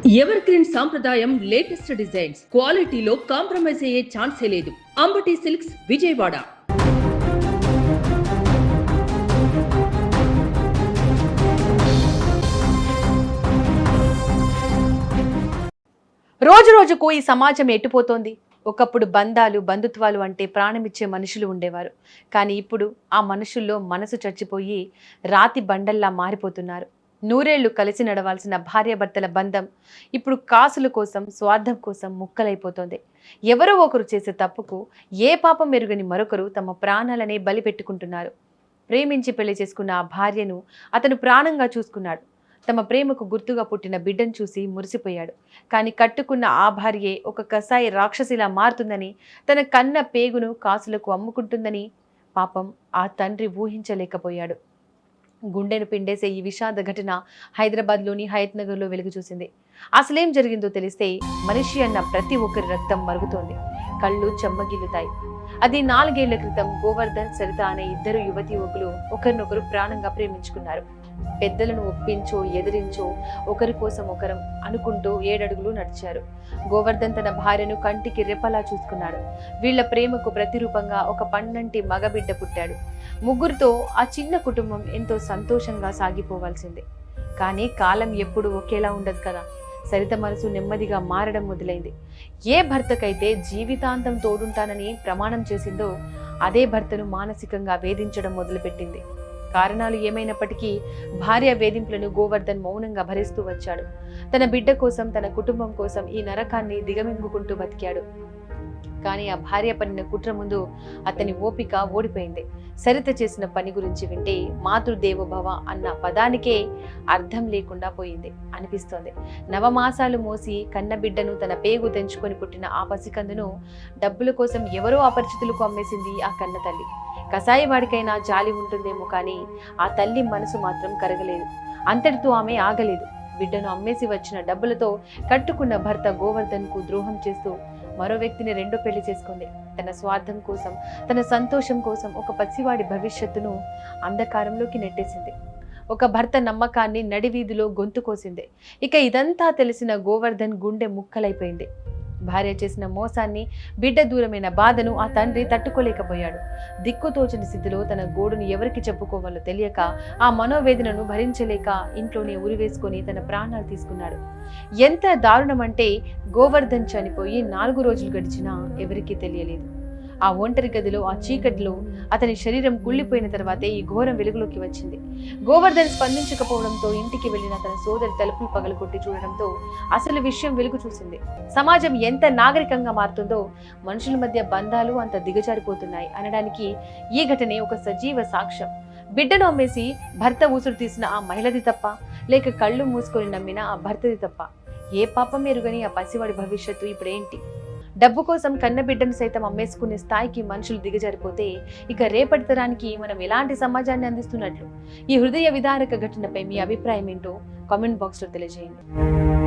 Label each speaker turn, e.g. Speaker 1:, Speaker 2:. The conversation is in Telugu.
Speaker 1: ఎవర్ గ్రీన్ సాంప్రదాయం లేటెస్ట్ డిజైన్స్ క్వాలిటీలో కాంప్రమైజ్ అయ్యే ఛాన్సే లేదు. అంబటి సిల్క్స్ విజయవాడ.
Speaker 2: రోజు రోజుకు ఈ సమాజం ఎట్టుపోతోంది. ఒకప్పుడు బంధాలు బంధుత్వాలు అంటే ప్రాణమిచ్చే మనుషులు ఉండేవారు. కానీ ఇప్పుడు ఆ మనుషుల్లో మనసు చచ్చిపోయి రాతి బండల్లా మారిపోతున్నారు. నూరేళ్లు కలిసి నడవాల్సిన భార్యాభర్తల బంధం ఇప్పుడు కాసుల కోసం స్వార్థం కోసం ముక్కలైపోతోంది. ఎవరో ఒకరు చేసే తప్పుకు ఏ పాపం ఎరుగని మరొకరు తమ ప్రాణాలనే బలి పెట్టుకుంటున్నారు. ప్రేమించి పెళ్లి చేసుకున్న ఆ భార్యను అతను ప్రాణంగా చూసుకున్నాడు. తమ ప్రేమకు గుర్తుగా పుట్టిన బిడ్డను చూసి మురిసిపోయాడు. కానీ కట్టుకున్న ఆ భార్యే ఒక కసాయి రాక్షసిలా మారుతుందని, తన కన్న పేగును కాసులకు అమ్ముకుంటుందని పాపం ఆ తండ్రి ఊహించలేకపోయాడు. గుండెను పిండేసే ఈ విషాద ఘటన హైదరాబాద్లోని హయత్ నగర్లో వెలుగు చూసింది. అసలేం జరిగిందో తెలిస్తే మనిషి అన్న ప్రతి ఒక్కరి రక్తం మరుగుతోంది, కళ్ళు చెమ్మగిల్లుతాయి. అది 4 ఏళ్ల క్రితం గోవర్ధన్, సరిత అనే ఇద్దరు యువతి యువకులు ఒకరినొకరు ప్రాణంగా ప్రేమించుకున్నారు. పెద్దలను ఒప్పించో ఎదిరించో ఒకరి కోసం ఒకరం అనుకుంటూ 7 అడుగులు నడిచారు. గోవర్ధన్ తన భార్యను కంటికి రెప్పలా చూసుకున్నాడు. వీళ్ల ప్రేమకు ప్రతిరూపంగా ఒక పన్నంటి మగబిడ్డ పుట్టాడు. ముగ్గురితో ఆ చిన్న కుటుంబం ఎంతో సంతోషంగా సాగిపోవాల్సిందే. కానీ కాలం ఎప్పుడు ఒకేలా ఉండదు కదా. సరిత మనసు నెమ్మదిగా మారడం మొదలైంది. ఏ భర్తకైతే జీవితాంతం తోడుంటానని ప్రమాణం చేసిందో అదే భర్తను మానసికంగా వేధించడం మొదలుపెట్టింది. కారణాలు ఏమైనప్పటికీ భార్య వేధింపులను గోవర్ధన్ మౌనంగా భరిస్తూ వచ్చాడు. తన బిడ్డ కోసం, తన కుటుంబం కోసం ఈ నరకాన్ని దిగమింగుకుంటూ బతికాడు. కానీ ఆ భార్య పనిన కుట్ర ముందు అతని ఓపిక ఓడిపోయింది. సరిత చేసిన పని గురించి వింటే మాతృదేవోభవ అన్న పదానికే అర్థం లేకుండా పోయింది అనిపిస్తోంది. నవమాసాలు మోసి కన్నబిడ్డను తన పేగు తెంచుకొని పుట్టిన ఆ పసికందును డబ్బుల కోసం ఎవరో అపరిచితులకు అమ్మేసింది ఆ కన్న తల్లి. కసాయి వాడికైనా జాలి ఉంటుందేమో కానీ ఆ తల్లి మనసు మాత్రం కరగలేదు. అంతటితో ఆమె ఆగలేదు. బిడ్డను అమ్మేసి వచ్చిన డబ్బులతో కట్టుకున్న భర్త గోవర్ధన్ కు ద్రోహం చేస్తూ మరో వ్యక్తిని రెండో పెళ్లి చేసుకుంది. తన స్వార్థం కోసం, తన సంతోషం కోసం ఒక పసివాడి భవిష్యత్తును అంధకారంలోకి నెట్టేసింది. ఒక భర్త నమ్మకాన్ని నడివీధిలో గొంతు కోసింది. ఇక ఇదంతా తెలిసిన గోవర్ధన్ గుండె ముక్కలైపోయింది. భార్య చేసిన మోసాన్ని, బిడ్డ దూరమైన బాధను ఆ తండ్రి తట్టుకోలేకపోయాడు. దిక్కుతోచని స్థితిలో తన గోడును ఎవరికి చెప్పుకోవాలో తెలియక, ఆ మనోవేదనను భరించలేక ఇంట్లోనే ఉరివేసుకొని తన ప్రాణాలు తీసుకున్నాడు. ఎంత దారుణమంటే గోవర్ధన్ చనిపోయి 4 రోజులు గడిచినా ఎవరికీ తెలియలేదు. ఆ ఒంటరి గదిలో, ఆ చీకటిలో అతని శరీరం కుళ్ళిపోయిన తర్వాతే ఈ ఘోరం వెలుగులోకి వచ్చింది. గోవర్ధన్ స్పందించకపోవడంతో ఇంటికి వెళ్లిన తన సోదరి తలుపులు పగలగొట్టి చూడడంతో అసలు విషయం వెలుగు చూసింది. సమాజం ఎంత నాగరికంగా మారుతుందో మనుషుల మధ్య బంధాలు అంత దిగజారిపోతున్నాయి అనడానికి ఈ ఘటనే ఒక సజీవ సాక్ష్యం. బిడ్డను అమ్మేసి భర్త ఊసురు తీసిన ఆ మహిళది తప్ప, లేక కళ్ళు మూసుకొని నమ్మిన ఆ భర్తది తప్ప? ఏ పాపం ఎరుగని ఆ పసివాడి భవిష్యత్తు ఇప్పుడేంటి? డబ్బు కోసం కన్నబిడ్డను సైతం అమ్మేసుకునే స్థాయికి మనుషులు దిగజారిపోతే ఇక రేపటి తరానికి మనం ఎలాంటి సమాజాన్ని అందిస్తున్నట్లు? ఈ హృదయ విదారక ఘటనపై మీ అభిప్రాయం ఏంటో కామెంట్ బాక్స్లో తెలియజేయండి.